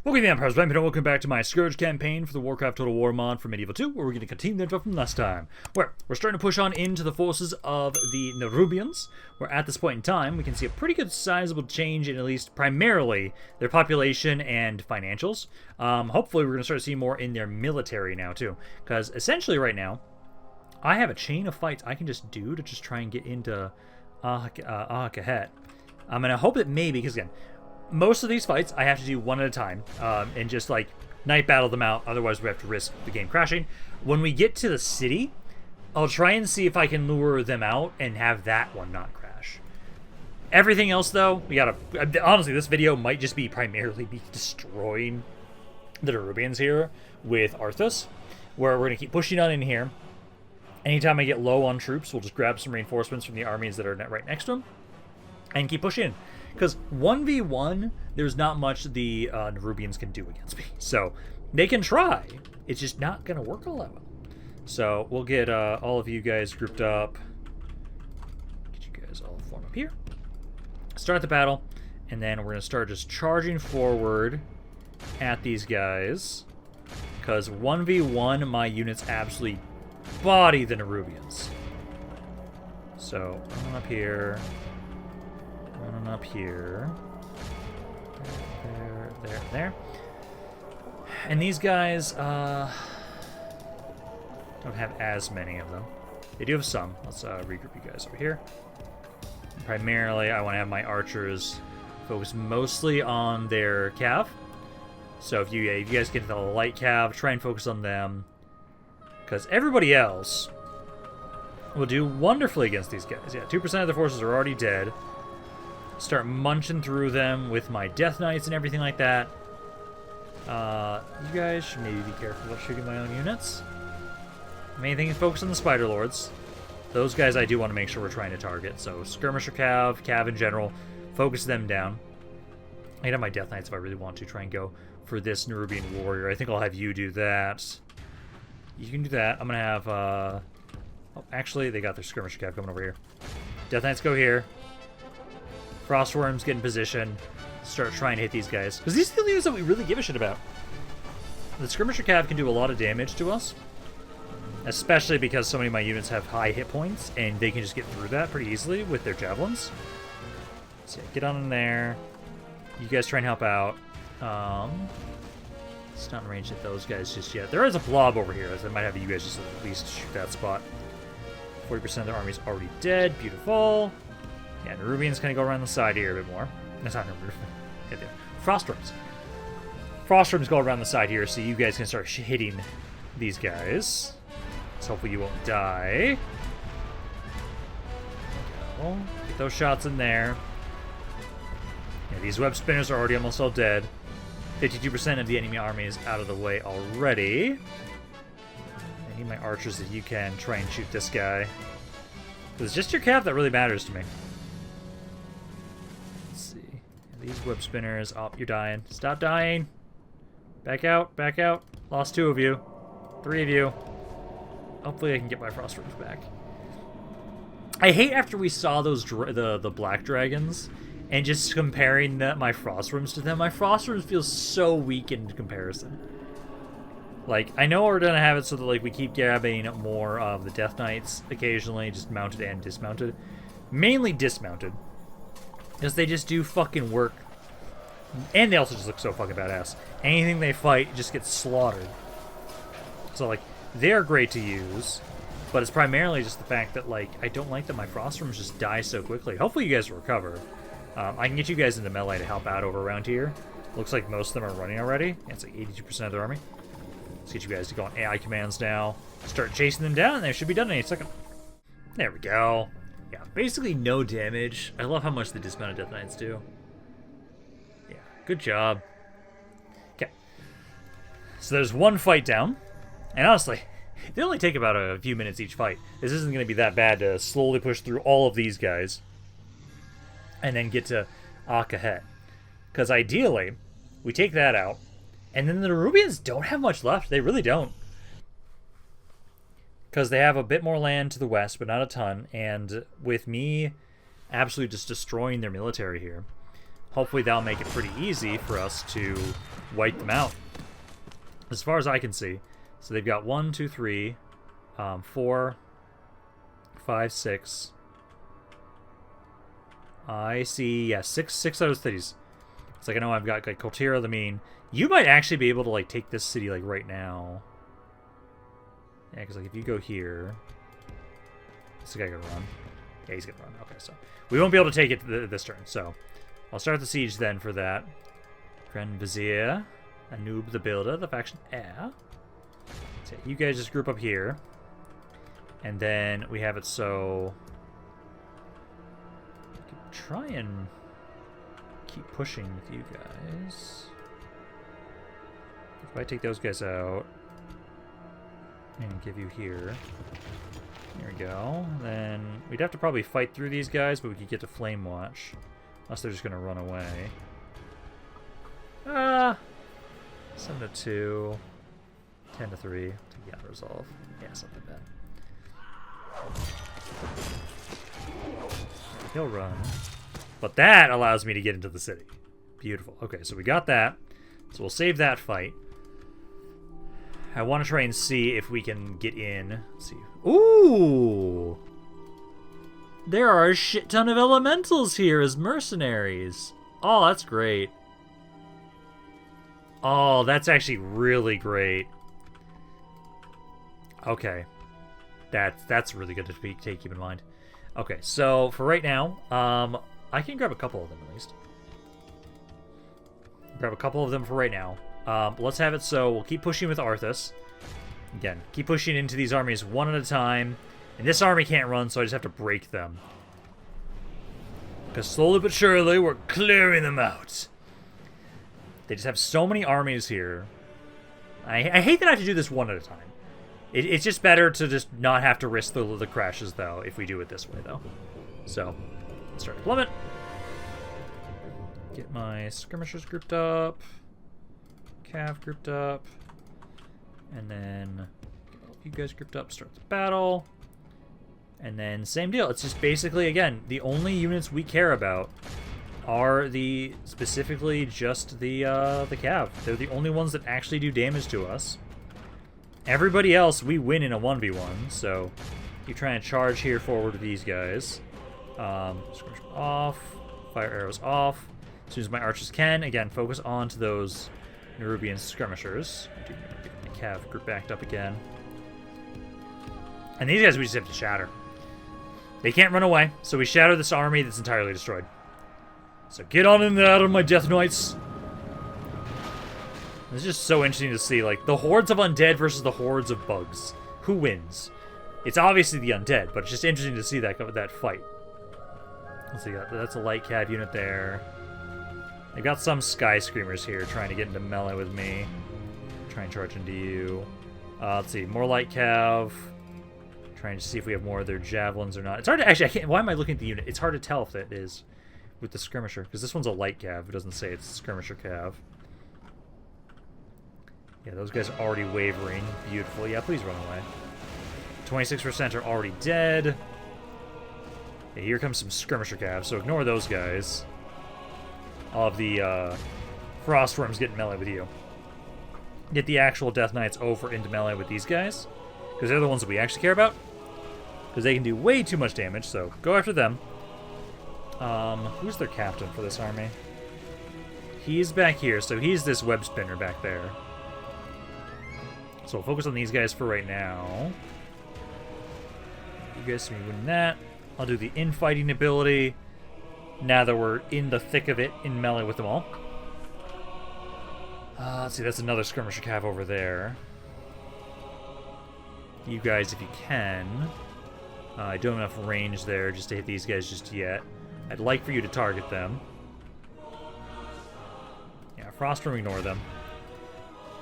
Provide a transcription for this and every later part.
Welcome to the Empire's Rampant, and welcome back to my Scourge campaign for the Warcraft Total War mod for Medieval 2, where we're going to continue the info from last time. Where we're starting to push on into the forces of the Nerubians, where at this point in time, we can see a pretty good sizable change in at least primarily their population and financials. Hopefully we're going to start seeing more in their military now too, because essentially right now, I have a chain of fights I can just do to just try and get into Ahakahet. And I hope that maybe, because again, most of these fights I have to do one at a time and just like night battle them out, otherwise we have to risk the game crashing. When we get to the city, I'll try and see if I can lure them out and have that one not crash. Everything else though, we gotta, honestly this video might just be primarily me destroying the Nerubians here with Arthas, where we're gonna keep pushing on in here. Anytime I get low on troops, we'll just grab some reinforcements from the armies that are right next to them and keep pushing. Because 1v1, there's not much the Nerubians can do against me. So, they can try. It's just not going to work all that well. So, we'll get all of you guys grouped up. Get you guys all form up here. Start the battle. And then we're going to start just charging forward at these guys. Because 1v1, my units absolutely body the Nerubians. So, run up here. Running up here. There. And these guys, don't have as many of them. They do have some. Let's regroup you guys over here. Primarily, I want to have my archers focus mostly on their cav. So if you guys get the light cav, try and focus on them. Because everybody else will do wonderfully against these guys. Yeah, 2% of the forces are already dead. Start munching through them with my Death Knights and everything like that. You guys should maybe be careful about shooting my own units. Main thing is focus on the Spider Lords. Those guys I do want to make sure we're trying to target. So Skirmisher Cav in general, focus them down. I can have my Death Knights if I really want to try and go for this Nerubian Warrior. I think I'll have you do that. You can do that. I'm going to have... Oh, actually, they got their Skirmisher Cav coming over here. Death Knights go here. Frostworms get in position, start trying to hit these guys. Because these are the units that we really give a shit about. The Skirmisher Cav can do a lot of damage to us. Especially because so many of my units have high hit points, and they can just get through that pretty easily with their javelins. So yeah, get on in there. You guys try and help out. It's not in range at those guys just yet. There is a blob over here, so I might have you guys just at least shoot that spot. 40% of their army's already dead. Beautiful. Yeah, Nerubians kind of go around the side here a bit more. That's not Nerub. Frostworms. Frostworms go around the side here, so you guys can start hitting these guys. So hopefully you won't die. Go. Get those shots in there. Yeah, these web spinners are already almost all dead. 52% of the enemy army is out of the way already. I need my archers if you can try and shoot this guy. It's just your cav that really matters to me. These web spinners. Oh, you're dying. Stop dying. Back out. Back out. Lost 2 of you. 3 of you. Hopefully I can get my Frostworms back. I hate after we saw those the black dragons and just comparing my Frostworms to them. My Frostworms feel so weak in comparison. Like, I know we're gonna have it so that like we keep grabbing more of the Death Knights occasionally, just mounted and dismounted. Mainly dismounted. Because they just do fucking work. And they also just look so fucking badass. Anything they fight just gets slaughtered. So, like, they're great to use. But it's primarily just the fact that, like, I don't like that my Frostworms just die so quickly. Hopefully you guys recover. I can get you guys into melee to help out over around here. Looks like most of them are running already. Yeah, it's like 82% of their army. Let's get you guys to go on AI commands now. Start chasing them down, and they should be done in any second. There we go. Yeah, basically no damage. I love how much the dismounted Death Knights do. Yeah, good job. Okay. So there's one fight down. And honestly, they only take about a few minutes each fight. This isn't going to be that bad to slowly push through all of these guys. And then get to Ahakahet. Because ideally, we take that out. And then the Nerubians don't have much left. They really don't. Because they have a bit more land to the west, but not a ton. And with me absolutely just destroying their military here, hopefully that'll make it pretty easy for us to wipe them out. As far as I can see. So they've got 1, 2, 3, 4, 5, 6. I see, yeah, six of those cities. It's like, I know I've got like Koltira, the mean. You might actually be able to like take this city like right now. Yeah, because like if you go here, this guy gonna run. Yeah, he's gonna run. Okay, so we won't be able to take it this turn. So I'll start the siege then for that. Grand Vizier, Anub the Builder, the faction heir. So you guys just group up here, and then we have it so. Try and keep pushing with you guys. If I take those guys out and give you here. There we go. Then we'd have to probably fight through these guys, but we could get to Flamewatch. Unless they're just going to run away. 7 to 2. 10 to 3. Take the auto resolve. Yeah, it's not that bad. He'll run. But that allows me to get into the city. Beautiful. Okay, so we got that. So we'll save that fight. I want to try and see if we can get in. Let's see. Ooh! There are a shit ton of elementals here as mercenaries. Oh, that's great. Oh, that's actually really great. Okay. That's really good to keep in mind. Okay, so for right now, I can grab a couple of them at least. Grab a couple of them for right now. Let's have it so we'll keep pushing with Arthas. Again, keep pushing into these armies one at a time. And this army can't run, so I just have to break them. Because slowly but surely, we're clearing them out. They just have so many armies here. I hate that I have to do this one at a time. It's just better to just not have to risk the crashes, though, if we do it this way, though. So, let's start deployment. Get my skirmishers grouped up. Cav grouped up. And then get all of you guys grouped up, start the battle. And then same deal. It's just basically, again, the only units we care about are specifically just the Cav. They're the only ones that actually do damage to us. Everybody else, we win in a 1v1, so you try and charge here forward with these guys. Skirmish off, fire arrows off. As soon as my archers can, again, focus on to those Nerubian skirmishers. Get my Cav group backed up again. And these guys we just have to shatter. They can't run away, so we shatter this army that's entirely destroyed. So get on in there, my Death Knights. It's just so interesting to see, like, the hordes of undead versus the hordes of bugs. Who wins? It's obviously the undead, but it's just interesting to see that fight. Let's see, that's a light cav unit there. They've got some Sky Screamers here trying to get into melee with me. Try and charge into you. Let's see, more light cav. Trying to see if we have more of their javelins or not. It's hard to actually. I can't. Why am I looking at the unit? It's hard to tell if that is with the skirmisher because this one's a light cav. It doesn't say it's skirmisher cav. Yeah, those guys are already wavering. Beautiful. Yeah, please run away. 26% are already dead. Yeah, here comes some skirmisher cav. So ignore those guys. All of the frost worms get in melee with you. Get the actual Death Knights over into melee with these guys because they're the ones that we actually care about. Because they can do way too much damage, so go after them. Who's their captain for this army? He's back here, so he's this web spinner back there. So we'll focus on these guys for right now. You guys see me win that. I'll do the infighting ability now that we're in the thick of it, in melee with them all. Let's see, that's another skirmisher cav over there. You guys, if you can. I don't have enough range there just to hit these guys just yet. I'd like for you to target them. Yeah, Frostworm, ignore them.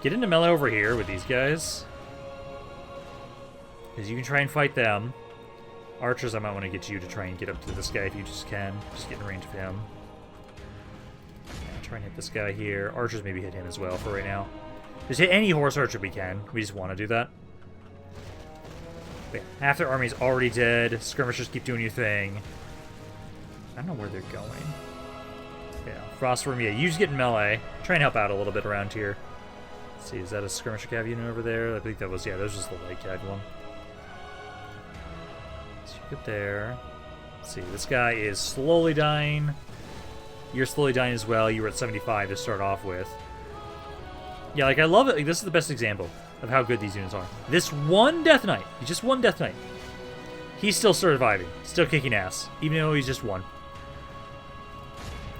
Get into melee over here with these guys. Because you can try and fight them. Archers, I might want to get you to try and get up to this guy if you just can. Just get in range of him. Yeah, try and hit this guy here. Archers, maybe hit him as well for right now. Just hit any horse archer we can. We just want to do that. But yeah, half their army's already dead. Skirmishers keep doing your thing. I don't know where they're going. Yeah, Frostworm, yeah, you just get in melee. Try and help out a little bit around here. Let's see, is that a skirmisher cav unit over there? I think that was, yeah, that was just the light cav one. So you get there. Let's see, this guy is slowly dying. You're slowly dying as well. You were at 75 to start off with. Yeah, like, I love it. Like, this is the best example of how good these units are. This one Death Knight, just one Death Knight, he's still surviving, still kicking ass, even though he's just one.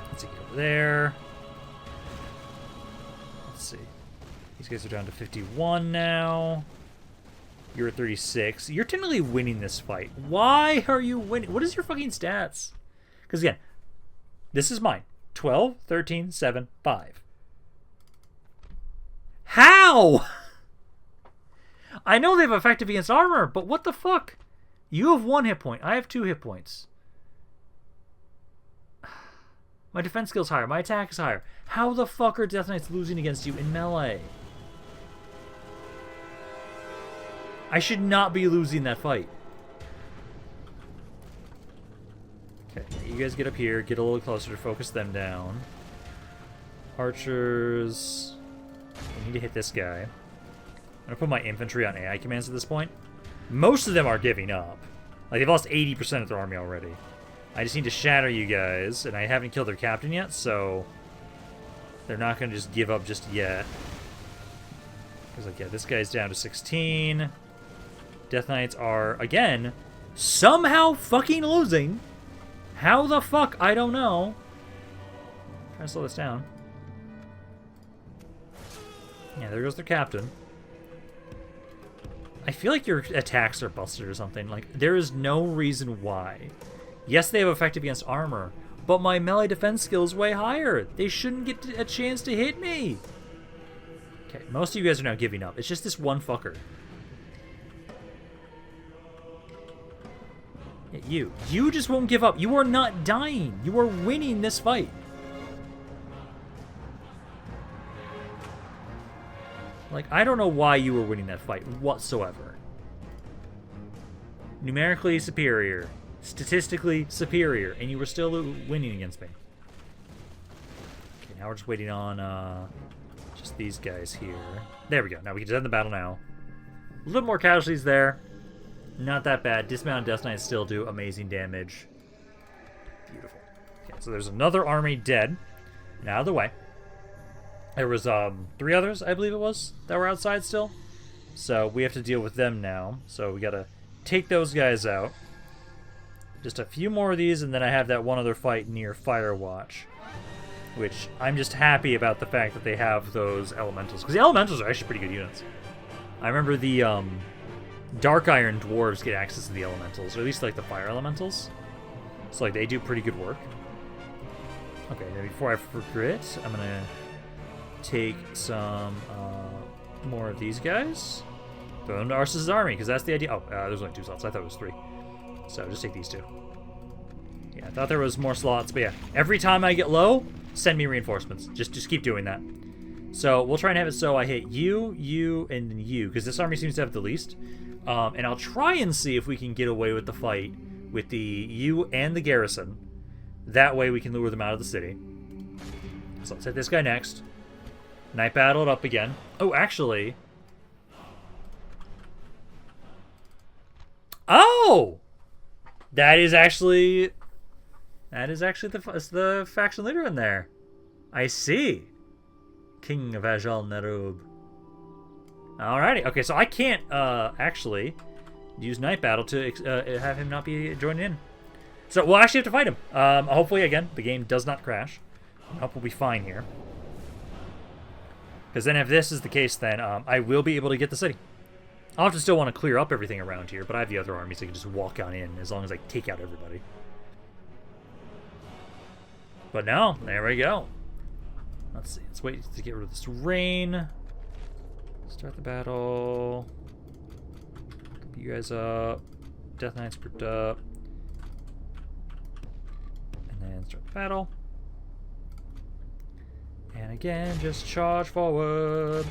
Let's see, get over there. Let's see. These guys are down to 51 now. You're at 36. You're technically winning this fight. Why are you winning? What is your fucking stats? Because again, this is mine. 12, 13, 7, 5. How? I know they have effective against armor, but what the fuck? You have 1 hit point. I have 2 hit points. My defense skill's higher. My attack is higher. How the fuck are Death Knights losing against you in melee? I should not be losing that fight. Okay, you guys get up here. Get a little closer to focus them down. Archers. I need to hit this guy. I'm going to put my infantry on AI commands at this point. Most of them are giving up. Like, they've lost 80% of their army already. I just need to shatter you guys, and I haven't killed their captain yet, so they're not going to just give up just yet. Because, like, yeah, this guy's down to 16. Death Knights are, again, somehow fucking losing. How the fuck? I don't know. Try to slow this down. Yeah, there goes their captain. I feel like your attacks are busted or something. Like, there is no reason why. Yes, they have effective against armor, but my melee defense skill is way higher. They shouldn't get a chance to hit me. Okay, most of you guys are now giving up. It's just this one fucker. Yeah, you just won't give up. You are not dying. You are winning this fight. Like, I don't know why you were winning that fight whatsoever. Numerically superior. Statistically superior. And you were still winning against me. Okay, now we're just waiting on just these guys here. There we go. Now we can just end the battle now. A little more casualties there. Not that bad. Dismounted Death Knights still do amazing damage. Beautiful. Okay, so there's another army dead. Now out of the way. There was 3 others, I believe it was, that were outside still. So we have to deal with them now. So we gotta take those guys out. Just a few more of these, and then I have that one other fight near Firewatch. Which, I'm just happy about the fact that they have those elementals. Because the elementals are actually pretty good units. I remember the Dark Iron Dwarves get access to the elementals, or at least like the fire elementals. So like they do pretty good work. Okay, now before I forget, I'm gonna take some more of these guys. Throw them to Arceus' army, because that's the idea. Oh, there's only 2 slots. I thought it was 3. So just take these 2. Yeah, I thought there was more slots, but yeah. Every time I get low, send me reinforcements. Just keep doing that. So we'll try and have it so I hit you, and then you, because this army seems to have the least. And I'll try and see if we can get away with the fight with the you and the garrison. That way we can lure them out of the city. So let's hit this guy next. Night battle it up again. Oh, actually. Oh! That is actually the faction leader in there. I see. King of Azjol-Nerub. Alrighty. Okay, so I can't actually use Night Battle to have him not be joined in. So we'll actually have to fight him. Hopefully, again, the game does not crash. I hope we'll be fine here. Because then if this is the case, then I will be able to get the city. I'll have to still want to clear up everything around here, but I have the other armies that can just walk on in as long as I take out everybody. But no, there we go. Let's see. Let's wait to get rid of this rain. Start the battle. Group you guys up. Death Knights grouped up. And then start the battle. And again, just charge forward.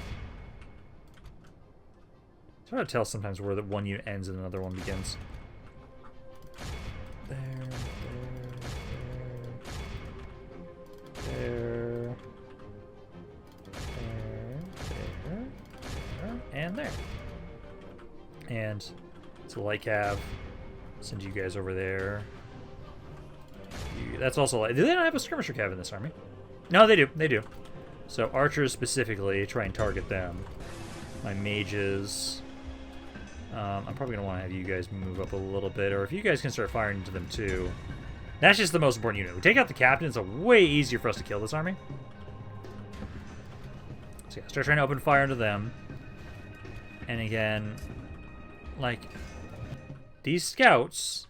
It's hard to tell sometimes where the one unit ends and another one begins. There. and there. And so light cav, send you guys over there. That's also light. Do they not have a skirmisher cav in this army? No, they do. They do. So archers specifically, try and target them. My mages. I'm probably going to want to have you guys move up a little bit, or if you guys can start firing into them too. That's just the most important unit. We take out the captain, it's way easier for us to kill this army. So yeah, start trying to open fire into them. And again, like, these scouts...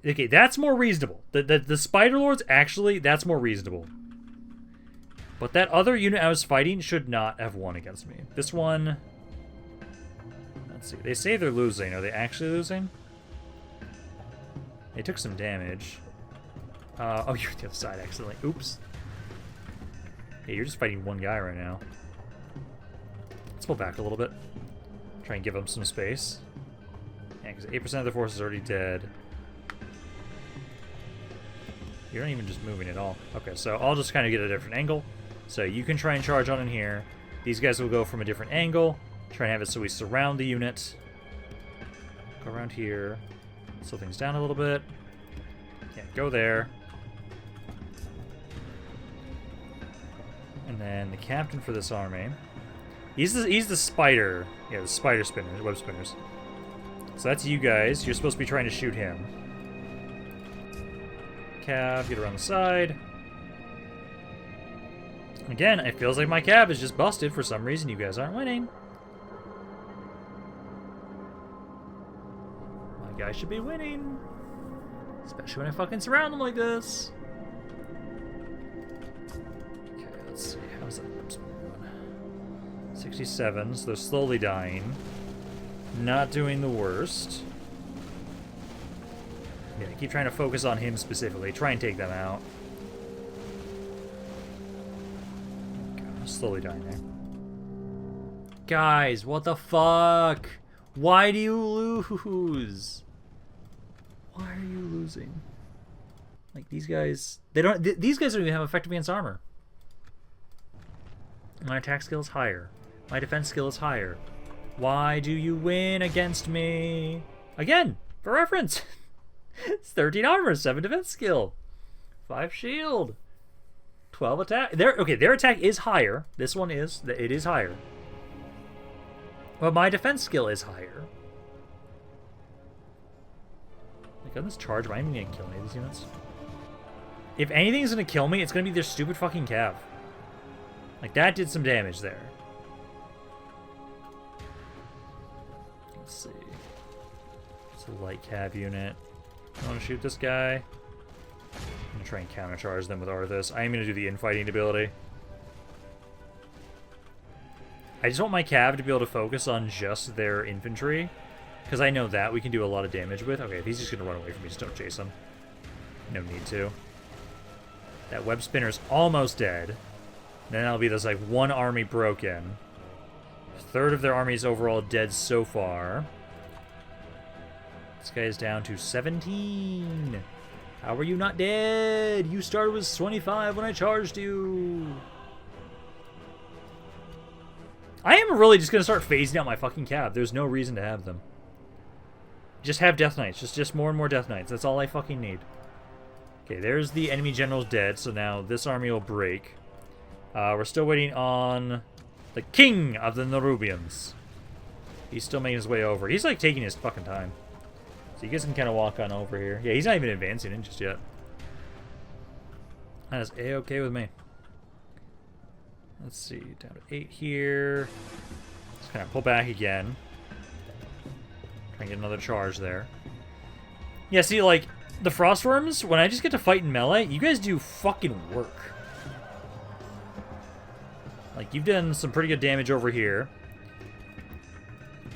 Okay, that's more reasonable. The Spider Lords, actually, that's more reasonable. But that other unit I was fighting should not have won against me. This one... Let's see. They say they're losing. Are they actually losing? They took some damage. Oh, you're on the other side, accidentally. Oops. Hey, you're just fighting one guy right now. Let's pull back a little bit. Try and give them some space. Yeah, because 8% of the force is already dead. You're not even just moving at all. Okay, so I'll just kind of get a different angle. So you can try and charge on in here. These guys will go from a different angle. Try and have it so we surround the unit. Go around here. Slow things down a little bit. Yeah, go there. And then the captain for this army. He's the spider. Yeah, the spider spinners, web spinners. So that's you guys. You're supposed to be trying to shoot him. Cav, get around the side. Again, it feels like my cav is just busted for some reason. You guys aren't winning. My guy should be winning. Especially when I fucking surround them like this. Okay, let's see. How's that web spinner doing? 67, so they're slowly dying. Not doing the worst. Yeah, keep trying to focus on him specifically. Try and take them out. Okay, I'm slowly dying there. Guys, what the fuck? Why do you lose? Why are you losing? Like, these guys... These guys don't even have effective against armor. My attack skill is higher. My defense skill is higher. Why do you win against me? Again, for reference. It's 13 armor, 7 defense skill, 5 shield, 12 attack. Their attack is higher. This one is. It is higher. But my defense skill is higher. Like, on this charge, am I even going to kill any of these units? If anything's going to kill me, it's going to be their stupid fucking cav. Like, that did some damage there. Let's see. It's a light cav unit. I want to shoot this guy. I'm going to try and countercharge them with Arthas. I am going to do the infighting ability. I just want my cav to be able to focus on just their infantry, because I know that we can do a lot of damage with. Okay, if he's just going to run away from me, just don't chase him. No need to. That web spinner's almost dead. Then that'll be this, like, one army broken. A third of their army is overall dead so far. This guy is down to 17. How are you not dead? You started with 25 when I charged you. I am really just going to start phasing out my fucking cav. There's no reason to have them. Just have Death Knights. Just more and more Death Knights. That's all I fucking need. Okay, there's the enemy general's dead, so now this army will break. We're still waiting on the King of the Nerubians. He's still making his way over. He's, like, taking his fucking time. So you guys can kind of walk on over here. Yeah, he's not even advancing in just yet. That is A-okay with me. Let's see, down to 8 here. Just kind of pull back again. Try and get another charge there. Yeah, see, like, the Frostworms, when I just get to fight in melee, you guys do fucking work. Like, you've done some pretty good damage over here.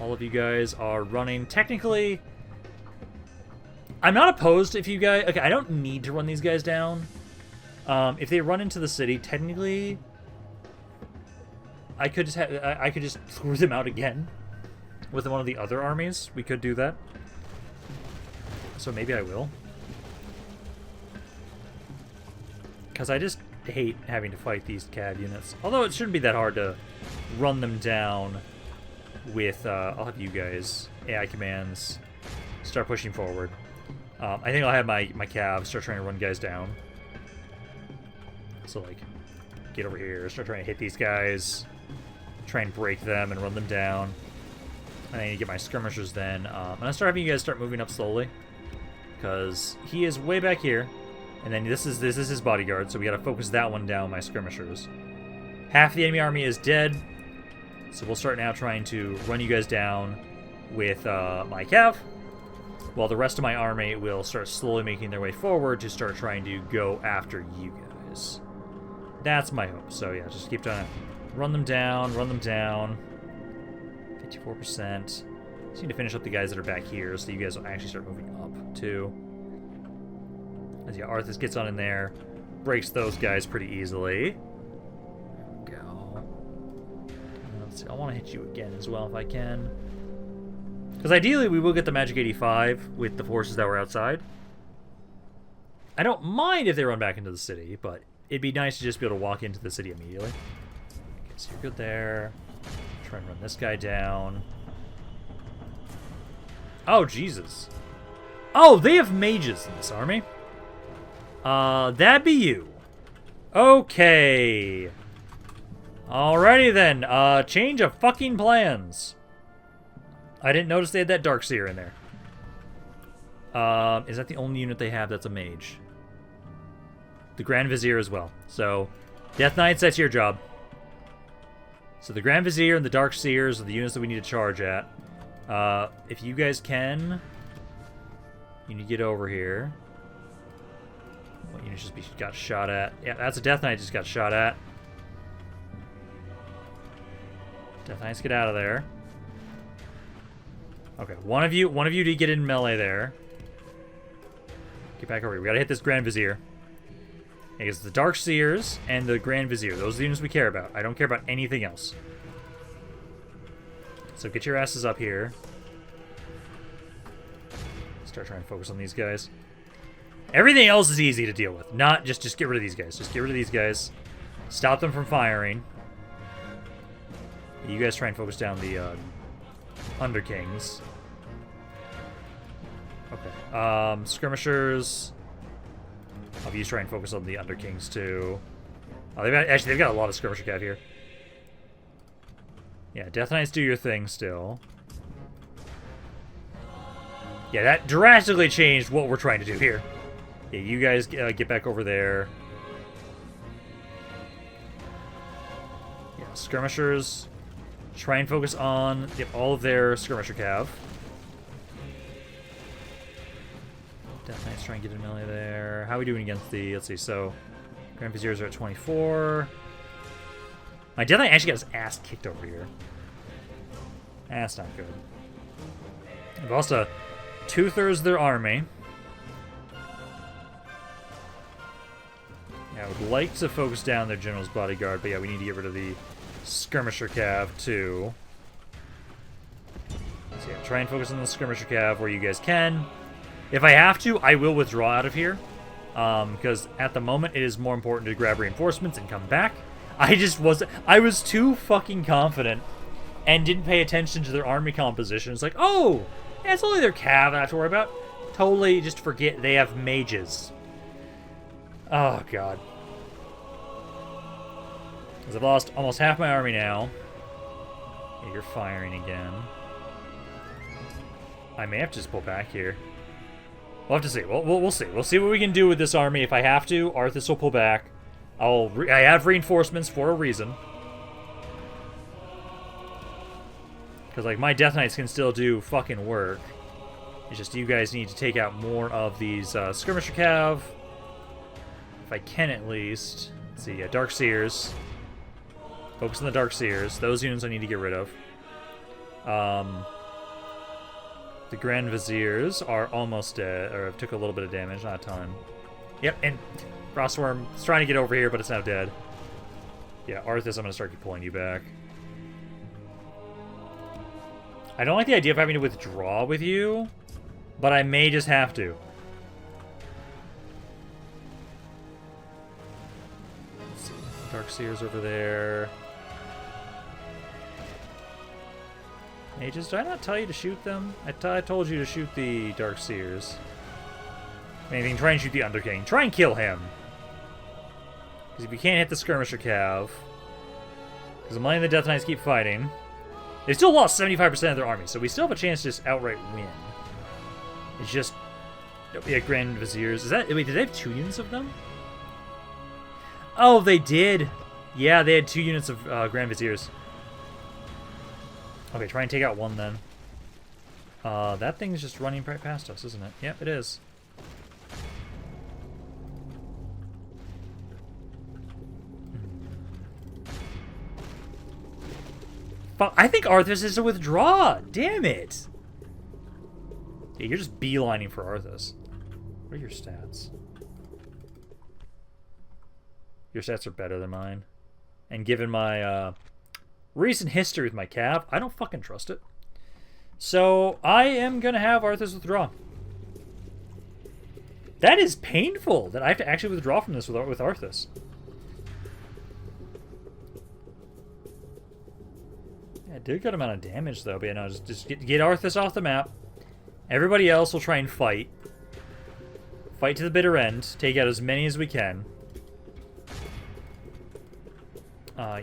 All of you guys are running. Technically, I'm not opposed if you guys... Okay, I don't need to run these guys down. If they run into the city, technically, I could just throw them out again with one of the other armies. We could do that. So maybe I will. Because I hate having to fight these cav units. Although it shouldn't be that hard to run them down with, I'll have you guys, AI commands, start pushing forward. I think I'll have my cav start trying to run guys down. So, like, get over here, start trying to hit these guys, try and break them and run them down. And I need to get my skirmishers then. And I start having you guys start moving up slowly, because he is way back here. And then this is his bodyguard, so we gotta focus that one down, my skirmishers. Half the enemy army is dead, so we'll start now trying to run you guys down with my cav, while the rest of my army will start slowly making their way forward to start trying to go after you guys. That's my hope. So yeah, just keep trying to run them down, 54%. Just need to finish up the guys that are back here, so you guys will actually start moving up too. As yeah, Arthas gets on in there, breaks those guys pretty easily. There we go. Let's see, I want to hit you again as well if I can. Because ideally we will get the Magic 85 with the forces that were outside. I don't mind if they run back into the city, but it'd be nice to just be able to walk into the city immediately. Okay, so you're good there. Try and run this guy down. Oh, Jesus. Oh, they have mages in this army. That'd be you. Okay. Alrighty then. Change of fucking plans. I didn't notice they had that Darkseer in there. Is that the only unit they have that's a mage? The Grand Vizier as well. So, Death Knights, that's your job. So the Grand Vizier and the Darkseers are the units that we need to charge at. If you guys can, you need to get over here. What unit just got shot at? Yeah, that's a Death Knight just got shot at. Death Knights, get out of there. Okay, one of you did get in melee there. Get back over here. We gotta hit this Grand Vizier. It's the Darkseers and the Grand Vizier. Those are the units we care about. I don't care about anything else. So get your asses up here. Start trying to focus on these guys. Everything else is easy to deal with. Not just get rid of these guys. Just get rid of these guys. Stop them from firing. You guys try and focus down the Underkings. Okay. Skirmishers. I'll be trying to focus on the Underkings too. Oh, they've got a lot of skirmisher cav here. Yeah, Death Knights, do your thing still. Yeah, that drastically changed what we're trying to do here. Yeah, you guys get back over there. Yeah, skirmishers. Try and focus on all of their skirmisher cav. Death Knights try and get in melee there. How are we doing against the... Let's see, so... Grand Viziers are at 24. My Death Knight actually got his ass kicked over here. That's not good. We've lost 2/3 of their army. Yeah, I would like to focus down their General's Bodyguard, but yeah, we need to get rid of the Skirmisher Cav, too. So yeah, try and focus on the Skirmisher Cav where you guys can. If I have to, I will withdraw out of here. Because at the moment, it is more important to grab reinforcements and come back. I was too fucking confident and didn't pay attention to their army composition. It's like, oh, yeah, it's only their cav I have to worry about. Totally just forget they have mages. Oh, God. Because I've lost almost half my army now. Yeah, you're firing again. I may have to just pull back here. We'll have to see. We'll see. We'll see what we can do with this army. If I have to, Arthas will pull back. I have reinforcements for a reason. Because, like, my Death Knights can still do fucking work. It's just you guys need to take out more of these Skirmisher Cav. If I can, at least. Let's see, Darkseers. Focus on the Darkseers. Those units I need to get rid of. The Grand Viziers are almost dead, or took a little bit of damage, not a ton. Yep, and Frostworm is trying to get over here, but it's now dead. Yeah, Arthas, I'm going to start pulling you back. I don't like the idea of having to withdraw with you, but I may just have to. Let's see. Darkseer's over there. Mages, did I not tell you to shoot them? I told you to shoot the Darkseers. Anything, try and shoot the Under King. Try and kill him. Because if you can't hit the Skirmisher Cav, because the Mighty and the Death Knights keep fighting, they still lost 75% of their army, so we still have a chance to just outright win. It's just... Yeah, Grand Viziers. Is that... Wait, did they have 2 units of them? Oh, they did! Yeah, they had 2 units of Grand Viziers. Okay, try and take out one then. That thing's just running right past us, isn't it? Yep, it is. Fuck, I think Arthas is to withdraw! Damn it! Yeah, you're just beelining for Arthas. What are your stats? Your stats are better than mine. And given my, recent history with my Cav, I don't fucking trust it. So, I am gonna have Arthas withdraw. That is painful, that I have to actually withdraw from this with Arthas. Yeah, it did a good amount of damage, though. But yeah, no, just get Arthas off the map. Everybody else will try and fight. Fight to the bitter end. Take out as many as we can.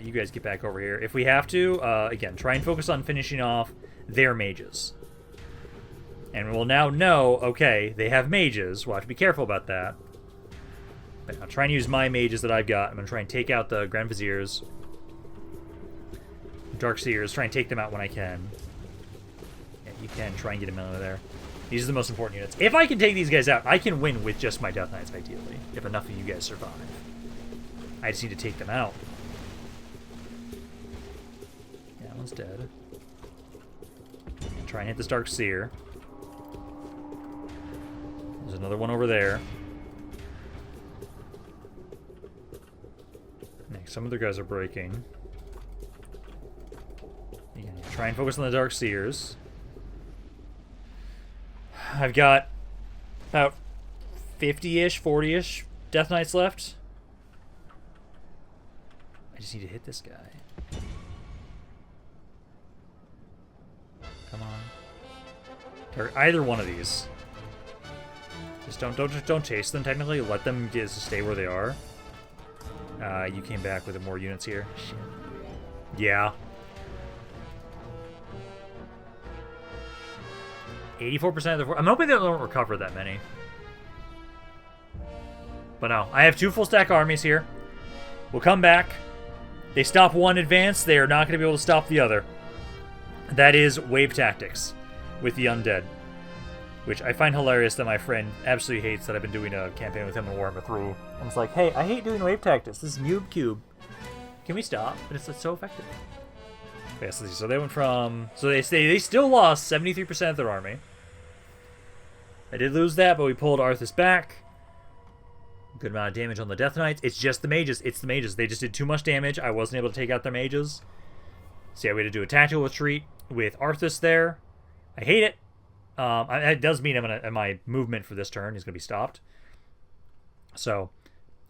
You guys get back over here. If we have to, again, try and focus on finishing off their mages. And we'll now know, okay, they have mages. We'll have to be careful about that. But I'll try and use my mages that I've got. I'm going to try and take out the Grand Viziers. Darkseers. Try and take them out when I can. Yeah, you can try and get them out of there. These are the most important units. If I can take these guys out, I can win with just my Death Knights, ideally. If enough of you guys survive. I just need to take them out. Yeah, that one's dead. Try and hit this Darkseer. There's another one over there. Next, some of the guys are breaking. Again, try and focus on the Darkseers. I've got about 50-ish, 40-ish Death Knights left. I just need to hit this guy. Come on. Or either one of these. Just don't chase them. Technically, let them just stay where they are. You came back with more units here. Shit. Yeah. 84% of the... I'm hoping they don't recover that many. But no, I have 2 full stack armies here. We'll come back. They stop one advance, they are not going to be able to stop the other. That is wave tactics with the undead. Which I find hilarious that my friend absolutely hates that I've been doing a campaign with him in Warhammer 3. And it's like, hey, I hate doing wave tactics. This is Mube Cube. Can we stop? But it's so effective. Okay, so they went from... So they still lost 73% of their army. I did lose that, but we pulled Arthas back. Good amount of damage on the Death Knights. It's just the mages. It's the mages. They just did too much damage. I wasn't able to take out their mages. So yeah, we had to do a tactical retreat with Arthas there. I hate it. It does mean my movement for this turn is going to be stopped. So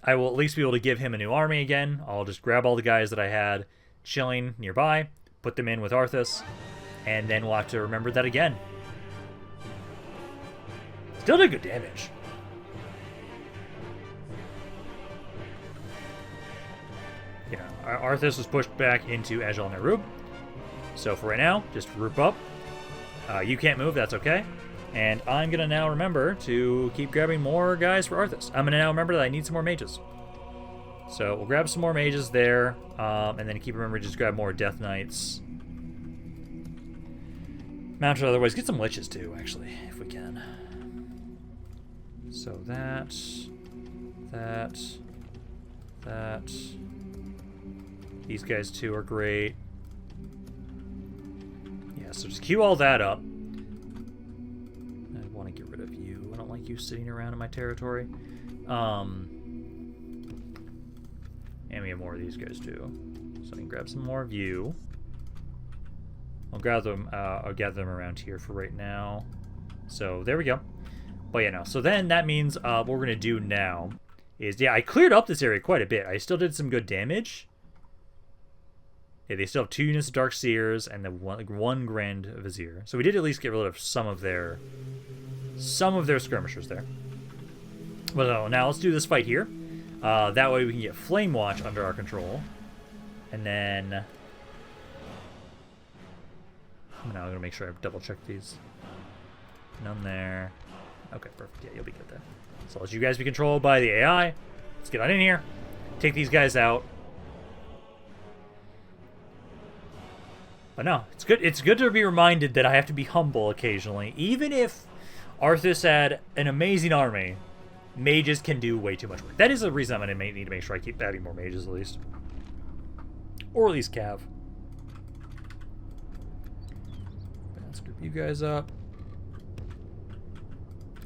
I will at least be able to give him a new army again. I'll just grab all the guys that I had chilling nearby, put them in with Arthas, and then we'll have to remember that again. Still did good damage. Yeah, Arthas was pushed back into Azjol-Nerub. So for right now, just group up. You can't move, that's okay. And I'm going to now remember to keep grabbing more guys for Arthas. I'm going to now remember that I need some more mages. So we'll grab some more mages there, and then keep remembering to just grab more Death Knights. Mounted otherwise. Get some Liches too, actually, if we can. So that. These guys too are great. Yeah, so just queue all that up. I want to get rid of you. I don't like you sitting around in my territory. And we have more of these guys too. So I can grab some more of you. I'll gather them around here for right now. So there we go. But yeah, no. So then that means what we're gonna do now is, yeah, I cleared up this area quite a bit. I still did some good damage. Yeah, they still have 2 units of Dark Seers and the one Grand Vizier. So we did at least get rid of some of their skirmishers there. But no, now let's do this fight here. That way we can get Flamewatch under our control. And then... I'm going to make sure I double check these. None there. Okay, perfect. Yeah, you'll be good there. So let you guys be controlled by the AI. Let's get on in here. Take these guys out. But no, it's good. It's good to be reminded that I have to be humble occasionally. Even if Arthas had an amazing army, mages can do way too much work. That is the reason I'm going to need to make sure I keep adding more mages at least. Or at least Cav. Let's group you guys up.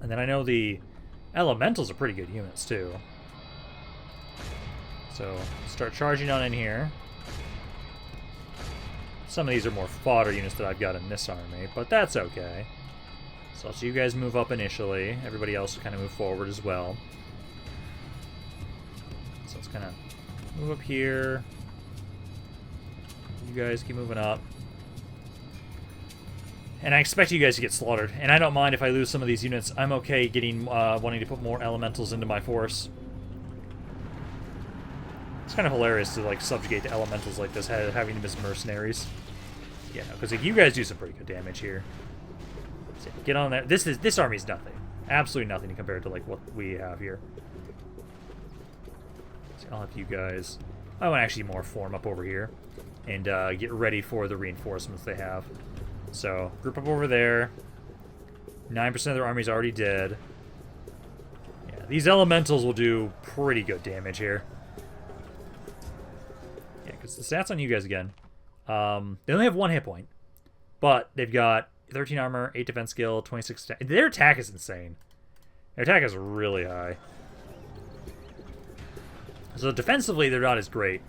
And then I know the Elementals are pretty good units too. So start charging on in here. Some of these are more fodder units that I've got in this army, but that's okay. So I'll see you guys move up initially. Everybody else will kind of move forward as well. So let's kind of move up here. You guys keep moving up. And I expect you guys to get slaughtered. And I don't mind if I lose some of these units. I'm okay getting wanting to put more elementals into my force. It's kind of hilarious to like subjugate the elementals like this, having them as mercenaries. Yeah, because like, you guys do some pretty good damage here. So get on there. This army's nothing. Absolutely nothing compared to like what we have here. So I'll have you guys. I want actually more form up over here and get ready for the reinforcements they have. So group up over there. 9% of their army's already dead. Yeah, these elementals will do pretty good damage here. Yeah, because the stats on you guys again. They only have 1 hit point, but they've got 13 armor, 8 defense skill, 26 attack. Their attack is insane. Their attack is really high. So defensively, they're not as great.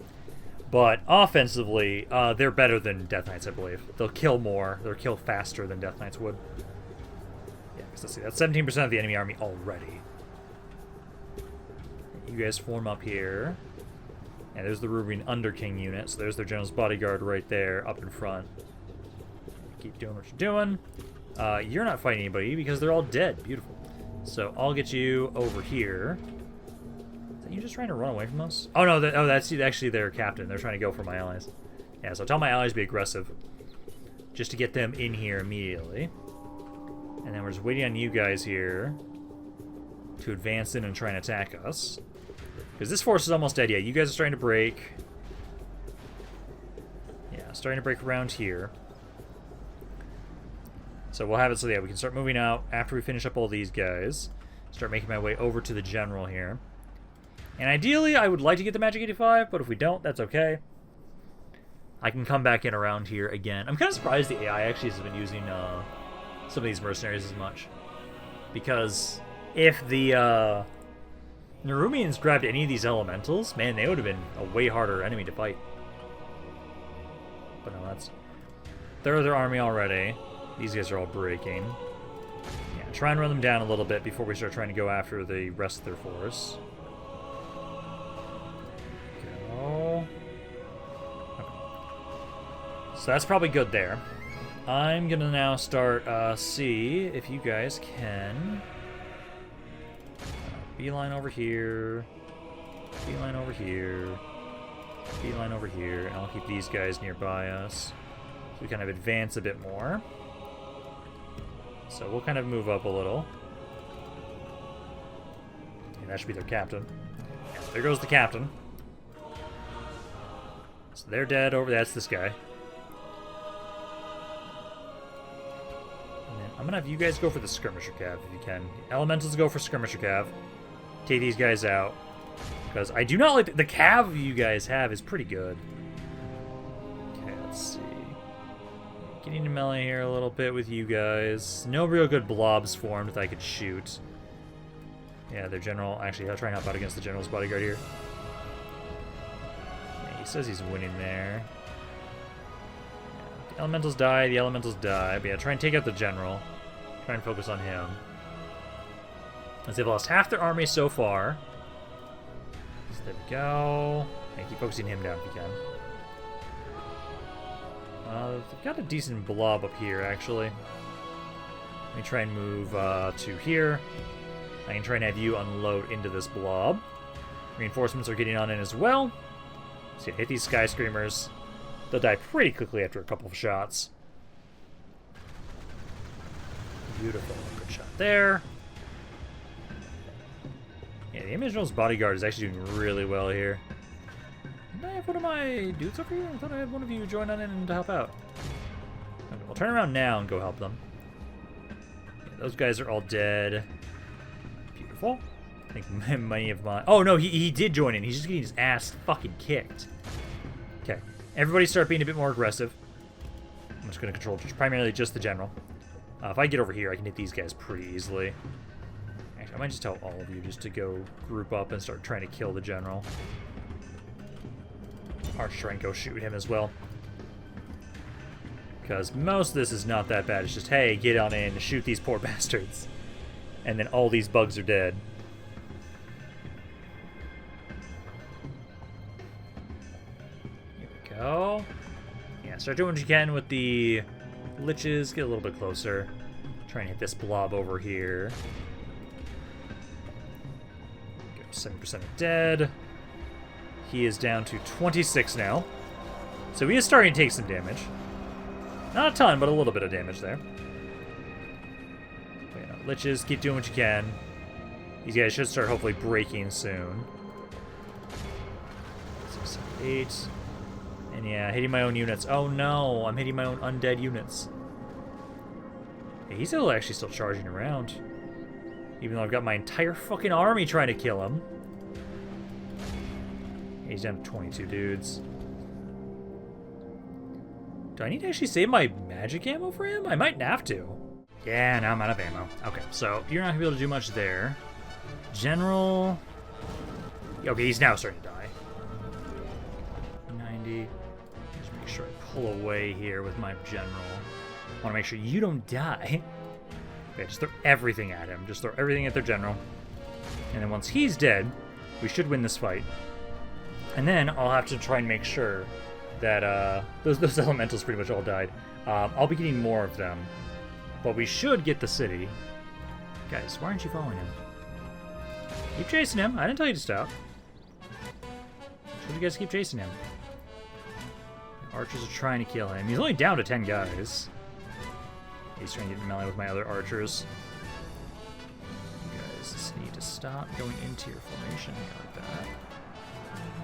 But offensively, they're better than Death Knights, I believe. They'll kill more. They'll kill faster than Death Knights would. Yeah, because let's see. That's 17% of the enemy army already. You guys form up here. And there's the Rubrian Underking unit. So there's their General's Bodyguard right there, up in front. Keep doing what you're doing. You're not fighting anybody because they're all dead. Beautiful. So I'll get you over here. Are you just trying to run away from us? Oh no, that's actually their captain. They're trying to go for my allies. Yeah, so tell my allies to be aggressive. Just to get them in here immediately. And then we're just waiting on you guys here to advance in and try and attack us. Because this force is almost dead. Yeah, you guys are starting to break. Yeah, starting to break around here. So we'll have it so yeah, we can start moving out after we finish up all these guys. Start making my way over to the general here. And ideally, I would like to get the Magic 85, but if we don't, that's okay. I can come back in around here again. I'm kind of surprised the AI actually has been using some of these mercenaries as much. Because if the Nerubians grabbed any of these elementals, man, they would have been a way harder enemy to fight. But no, that's... They're their army already. These guys are all breaking. Yeah, try and run them down a little bit before we start trying to go after the rest of their force. Go. Okay. So that's probably good there. I'm gonna now start, see if you guys can... beeline over here. Beeline over here. Beeline over here. And I'll keep these guys nearby us. So we kind of advance a bit more. So we'll kind of move up a little. And that should be their captain. Yeah, there goes the captain. So they're dead over there. That's this guy. And then I'm going to have you guys go for the skirmisher cav if you can. Elementals go for skirmisher cav. Take these guys out. Because I do not like... The cav you guys have is pretty good. Okay, let's see. Getting to melee here a little bit with you guys. No real good blobs formed that I could shoot. Yeah, their general... Actually, I'll try and help out against the general's bodyguard here. Yeah, he says he's winning there. Yeah, the elementals die, the elementals die. But yeah, try and take out the general. Try and focus on him. As they've lost half their army so far. So there we go. And keep focusing him down if you can. They've got a decent blob up here, actually. Let me try and move to here. I can try and have you unload into this blob. Reinforcements are getting on in as well. So yeah, hit these Sky Screamers. They'll die pretty quickly after a couple of shots. Beautiful. Good shot there. Yeah, the Image Bodyguard is actually doing really well here. Did I have one of my dudes over here? I thought I had one of you join on in and help out. Okay, we'll turn around now and go help them. Yeah, those guys are all dead. Beautiful. I think many of my... Oh, no, he did join in. He's just getting his ass fucking kicked. Okay. Everybody start being a bit more aggressive. I'm just going to control primarily just the general. If I get over here, I can hit these guys pretty easily. Actually, I might just tell all of you just to go group up and start trying to kill the general. Arch try and go shoot him as well. Because most of this is not that bad. It's just, hey, get on in, shoot these poor bastards. And then all these bugs are dead. Here we go. Yeah, start doing what you can with the liches. Get a little bit closer. Try and hit this blob over here. 7% dead. He is down to 26 now. So he is starting to take some damage. Not a ton, but a little bit of damage there. But, you know, liches, keep doing what you can. These guys should start hopefully breaking soon. 6, 7, 8. And yeah, hitting my own units. Oh no, I'm hitting my own undead units. Yeah, he's actually still charging around. Even though I've got my entire fucking army trying to kill him. He's down to 22 dudes. Do I need to actually save my magic ammo for him? I might have to. Yeah, now I'm out of ammo. Okay, so you're not going to be able to do much there. General... Okay, he's now starting to die. 90. Just make sure I pull away here with my general. I want to make sure you don't die. Okay, just throw everything at him. Just throw everything at their general. And then once he's dead, we should win this fight. And then I'll have to try and make sure that those elementals pretty much all died. I'll be getting more of them. But we should get the city. Guys, why aren't you following him? Keep chasing him. I didn't tell you to stop. Should you guys keep chasing him? Archers are trying to kill him. He's only down to 10 guys. He's trying to get in melee with my other archers. You guys just need to stop going into your formation here like that.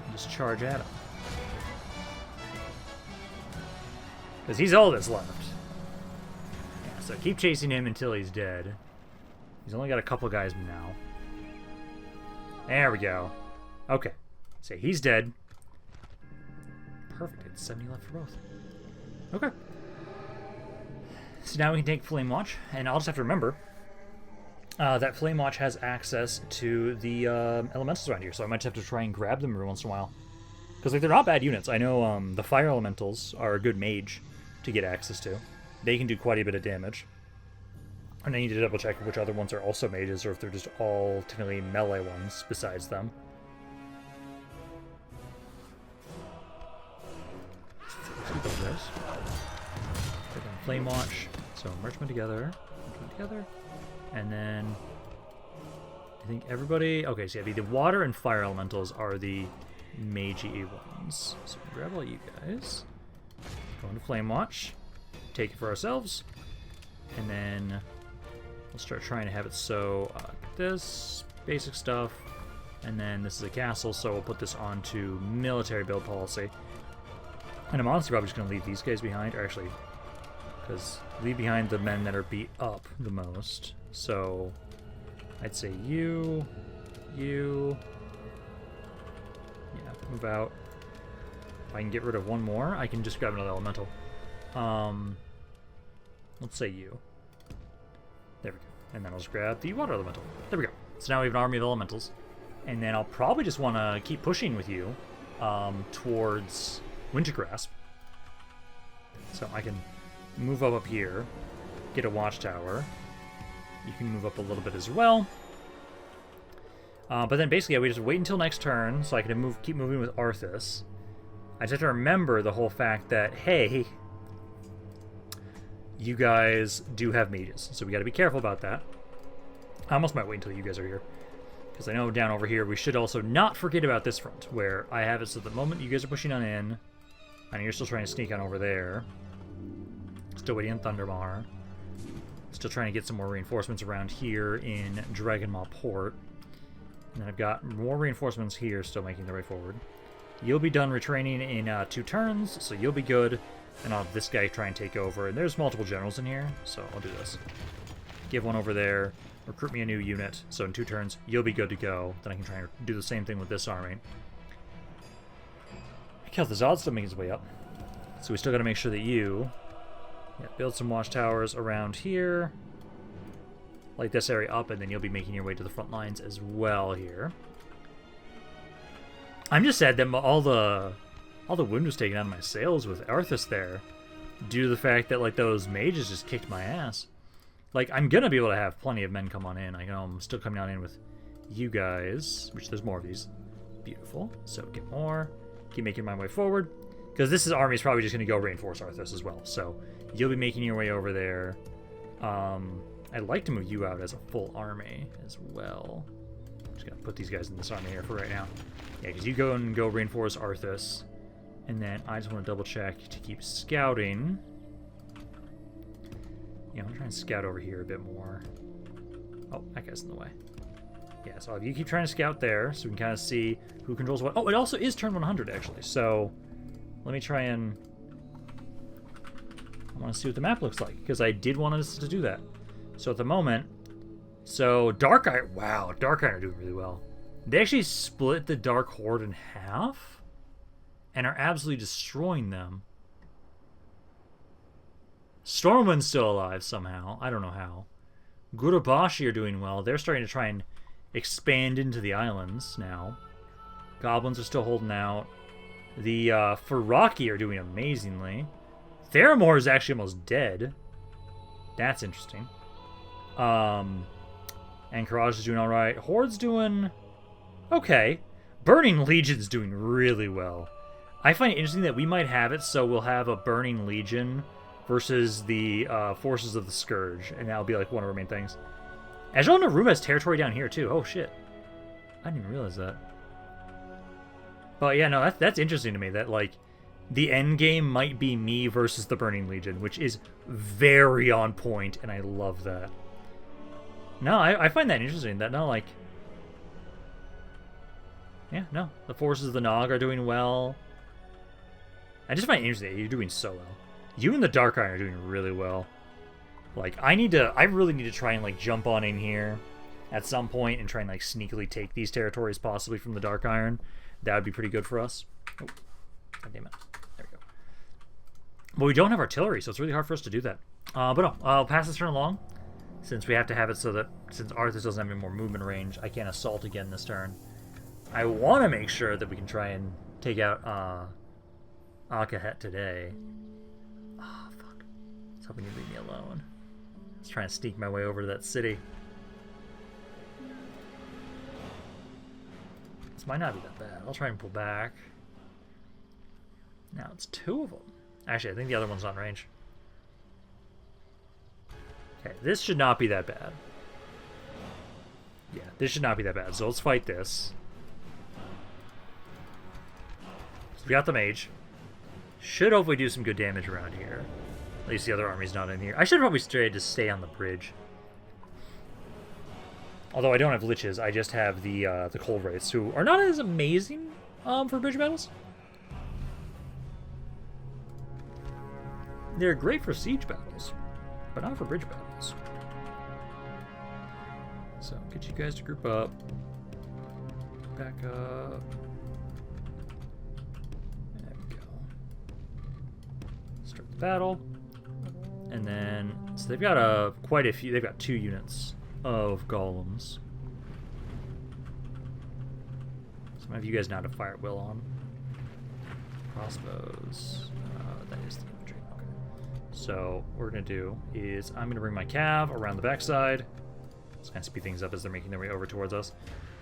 And just charge at him. Because he's all that's left. Yeah, so keep chasing him until he's dead. He's only got a couple guys now. There we go. Okay. So he's dead. Perfect. It's 70 left for both. Okay. So now we can take Flamewatch, and I'll just have to remember that Flamewatch has access to the elementals around here, so I might just have to try and grab them every once in a while. Because like, they're not bad units. I know the fire elementals are a good mage to get access to. They can do quite a bit of damage. And I need to double check which other ones are also mages, or if they're just all technically melee ones besides them. Flamewatch. So merge them together. And then I think everybody... Okay, so yeah, the water and fire elementals are the magey ones. So we'll grab all you guys. Go into Flamewatch. Take it for ourselves. And then we'll start trying to have it so this basic stuff. And then this is a castle, so we'll put this onto military build policy. And I'm honestly probably just going to leave these guys behind. Or actually, because leave behind the men that are beat up the most. So I'd say you. Yeah, move out. If I can get rid of one more, I can just grab another elemental. Let's say you. There we go. And then I'll just grab the water elemental. There we go. So now we have an army of elementals. And then I'll probably just want to keep pushing with you towards Wintergrasp. So I can move up here, get a watchtower. You can move up a little bit as well. But then basically, yeah, we just wait until next turn so I can keep moving with Arthas. I just have to remember the whole fact that, hey, you guys do have mages, so we got to be careful about that. I almost might wait until you guys are here, because I know down over here we should also not forget about this front, where I have it so the moment you guys are pushing on in, I know you're still trying to sneak on over there. Still waiting on Thundermaw. Still trying to get some more reinforcements around here in Dragonmaw Port. And then I've got more reinforcements here still making their way forward. You'll be done retraining in 2 turns, so you'll be good. And I'll have this guy try and take over. And there's multiple generals in here, so I'll do this. Give one over there. Recruit me a new unit. So in 2 turns, you'll be good to go. Then I can try and do the same thing with this army. Kel'Thuzad's still making his way up. So we still got to make sure that you build some watchtowers around here. Light this area up, and then you'll be making your way to the front lines as well here. I'm just sad that all the wind was taken out of my sails with Arthas there, due to the fact that like those mages just kicked my ass. Like, I'm gonna be able to have plenty of men come on in. I know I'm still coming on in with you guys, which there's more of these. Beautiful. So get more. Keep making my way forward, because this army is probably just gonna go reinforce Arthas as well. So you'll be making your way over there. I'd like to move you out as a full army as well. Just gonna put these guys in this army here for right now. Yeah, because you go reinforce Arthas. And then I just want to double check to keep scouting. Yeah, I'm trying to scout over here a bit more. Oh, that guy's in the way. Yeah, so you keep trying to scout there so we can kind of see who controls what. Oh, it also is turn 100 actually. So let me try and... I want to see what the map looks like, because I did want us to do that. So at the moment, so Dark Iron, wow, Dark Iron are doing really well. They actually split the Dark Horde in half and are absolutely destroying them. Stormwind's still alive somehow. I don't know how. Gurubashi are doing well. They're starting to try and expand into the islands now. Goblins are still holding out. The Firaki are doing amazingly. Theramore is actually almost dead. That's interesting. And Karaj is doing alright. Horde's doing okay. Burning Legion's doing really well. I find it interesting that we might have it so we'll have a Burning Legion versus the forces of the Scourge, and that'll be like one of our main things. Azjol-Nerub has territory down here too. Oh shit. I didn't even realize that. But yeah, no, that's interesting to me, that like the end game might be me versus the Burning Legion, which is very on point, and I love that. No, I find that interesting, that not like... Yeah, no, the forces of the Nog are doing well. I just find it interesting that you're doing so well. You and the Dark Iron are doing really well. Like, I really need to try and like jump on in here at some point and try and like sneakily take these territories possibly from the Dark Iron. That would be pretty good for us. Oh, God damn it. There we go. But we don't have artillery, so it's really hard for us to do that. But no, I'll pass this turn along, since we have to have it so that since Arthas doesn't have any more movement range, I can't assault again this turn. I want to make sure that we can try and take out Akahet today. Oh, fuck. I was hoping you'd leave me alone. I was trying to sneak my way over to that city. This might not be that bad. I'll try and pull back. Now it's 2 of them. Actually, I think the other one's on range. Okay, this should not be that bad. Yeah, this should not be that bad. So let's fight this. So we got the mage. Should hopefully do some good damage around here. At least the other army's not in here. I should probably to stay on the bridge. Although I don't have liches, I just have the cold wraiths, who are not as amazing for bridge battles. They're great for siege battles, but not for bridge battles. So get you guys to group up. Back up. There we go. Start the battle. And then, so they've got quite a few, they've got 2 units of golems. Some of you guys know how to fire at will on. Crossbows. That is the infantry. Okay. So what we're going to do is I'm going to bring my cav around the backside. Let's kind of speed things up as they're making their way over towards us.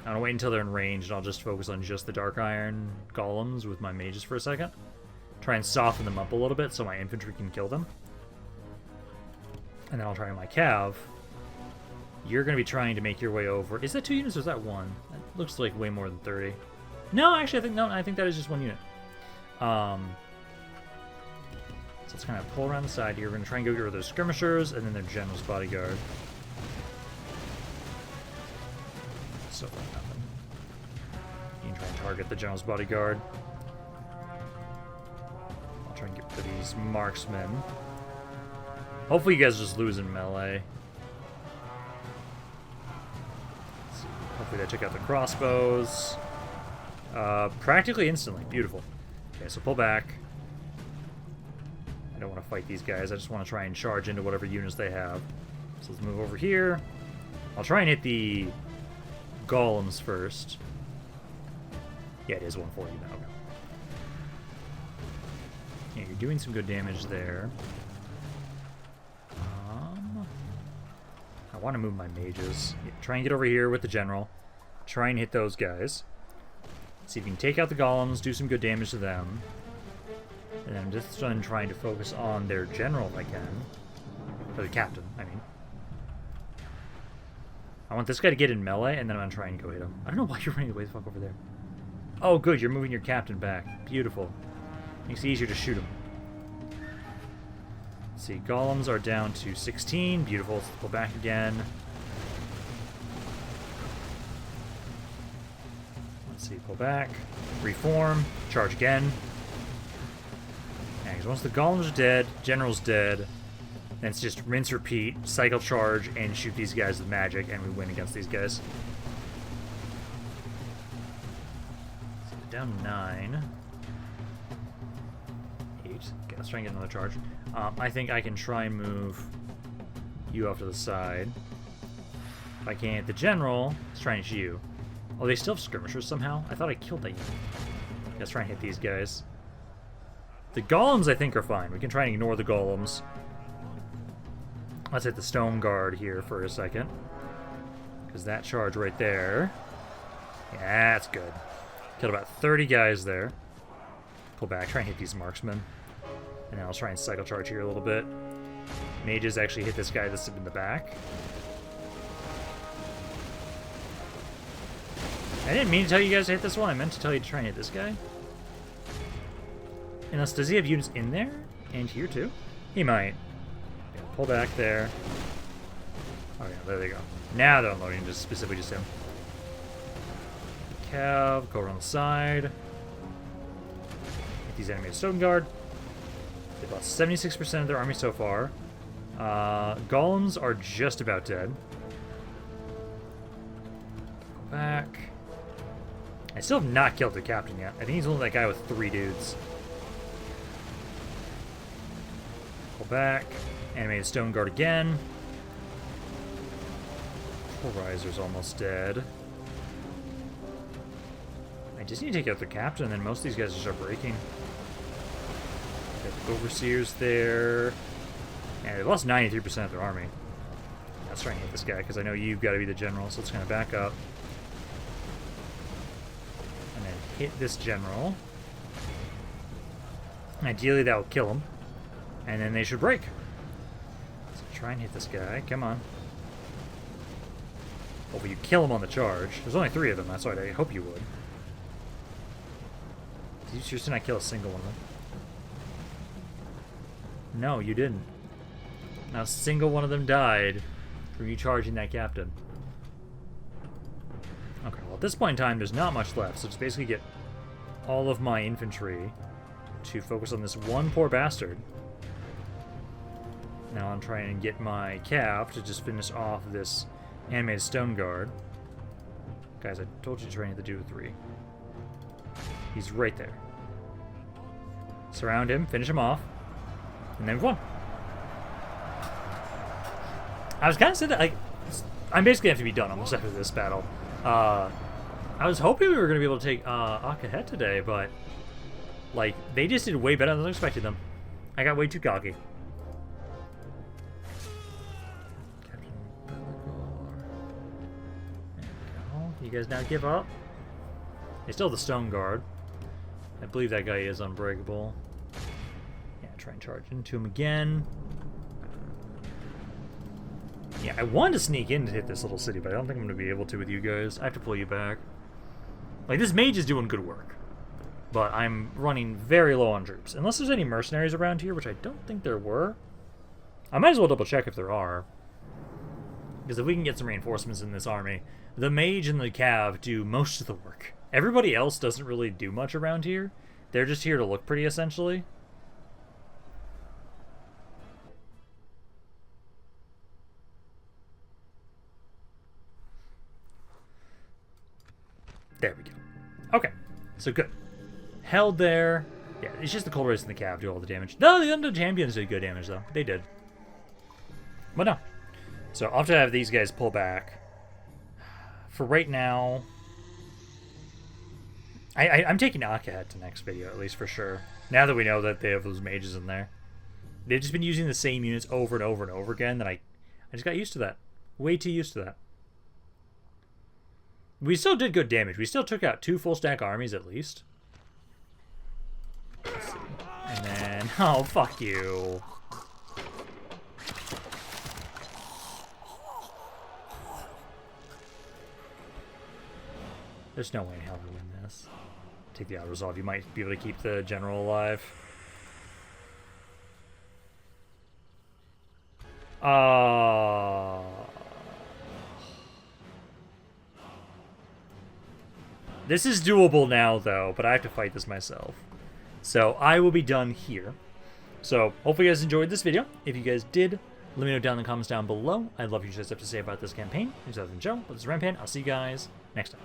I'll wait until they're in range, and I'll just focus on just the Dark Iron Golems with my mages for a second. Try and soften them up a little bit so my infantry can kill them. And then I'll try my Cav. You're going to be trying to make your way over. Is that 2 units or is that 1? That looks like way more than 30. No, actually, I think that is just 1 unit. So let's kind of pull around the side here. We're going to try and go get rid of those skirmishers and then their general's bodyguard. So far, nothing. You can try and target the general's bodyguard. I'll try and get rid of these marksmen. Hopefully you guys just lose in melee. Let's see. Hopefully they took out the crossbows. Practically instantly. Beautiful. Okay, so pull back. I don't want to fight these guys. I just want to try and charge into whatever units they have. So let's move over here. I'll try and hit the golems first. Yeah, it is 140 now. Okay. Yeah, you're doing some good damage there. I want to move my mages. Yeah, try and get over here with the general. Try and hit those guys. See if you can take out the golems, do some good damage to them. And I'm just trying to focus on their general if I can. Or the captain, I mean. I want this guy to get in melee, and then I'm going to try and go hit him. I don't know why you're running away the fuck over there. Oh, good, you're moving your captain back. Beautiful. Makes it easier to shoot him. Let's see, golems are down to 16. Beautiful. Let's pull back again. Let's see, pull back. Reform. Charge again. Because once the golems are dead, general's dead, then it's just rinse, repeat, cycle charge, and shoot these guys with magic, and we win against these guys. So down 9. 8. Okay, let's try and get another charge. I think I can try and move you off to the side. If I can't hit the general, let's try and hit you. Oh, they still have skirmishers somehow? I thought I killed that unit. Let's try and hit these guys. The golems, I think, are fine. We can try and ignore the golems. Let's hit the stone guard here for a second. Because that charge right there... Yeah, that's good. Killed about 30 guys there. Pull back, try and hit these marksmen. And then I'll try and cycle charge here a little bit. Mages actually hit this guy that's in the back. I didn't mean to tell you guys to hit this one. I meant to tell you to try and hit this guy. Unless, does he have units in there? And here too? He might. Yeah, pull back there. Oh yeah, there they go. Now they're unloading just specifically just him. Cav, go around the side. Hit these enemies. Stone Guard. They've lost 76% of their army so far. Golems are just about dead. Go back. I still have not killed the captain yet. I think he's only that guy with 3 dudes. Pull back. Animated Stone Guard again. Riser's almost dead. I just need to take out the captain, and then most of these guys just start breaking. Got the overseers there. And they lost 93% of their army. Let's try and hit this guy, because I know you've got to be the general, so let's kind of back up. And then hit this general. And ideally that will kill him. And then they should break. So try and hit this guy. Come on. Hopefully you kill him on the charge. There's only 3 of them, that's why I hope you would. Did you seriously not kill a single one of them? No, you didn't. Not a single one of them died from you charging that captain. Okay, well at this point in time, there's not much left, so just basically get all of my infantry to focus on this one poor bastard. Now I'm trying to get my cav to just finish off this animated stone guard. Guys, I told you to try and hit the dude with 3. He's right there. Surround him, finish him off, and then we've won. I was kind of saying that, like, I'm basically have to be done almost after this battle. I was hoping we were going to be able to take Akahet today, but, like, they just did way better than I expected them. I got way too cocky. You guys now give up? They still have the Stone Guard. I believe that guy is unbreakable. Yeah, try and charge into him again. Yeah, I wanted to sneak in to hit this little city, but I don't think I'm going to be able to with you guys. I have to pull you back. Like, this mage is doing good work. But I'm running very low on troops. Unless there's any mercenaries around here, which I don't think there were. I might as well double check if there are. Because if we can get some reinforcements in this army, the mage and the cav do most of the work. Everybody else doesn't really do much around here. They're just here to look pretty, essentially. There we go. Okay, so good. Held there. Yeah, it's just the Cold Race and the cav do all the damage. No, the Undead Champions did good damage, though. They did. But no. So I'll have to have these guys pull back. For right now, I'm taking Akahet to next video, at least for sure. Now that we know that they have those mages in there. They've just been using the same units over and over and over again that I just got used to that. Way too used to that. We still did good damage. We still took out 2 full stack armies at least. Let's see. And then, oh, fuck you. There's no way in hell to win this. Take the auto resolve. You might be able to keep the general alive. This is doable now, though, but I have to fight this myself. So I will be done here. So hopefully you guys enjoyed this video. If you guys did, let me know down in the comments down below. I'd love you guys have to say about this campaign. This has been Joe. This is Rampant. I'll see you guys next time.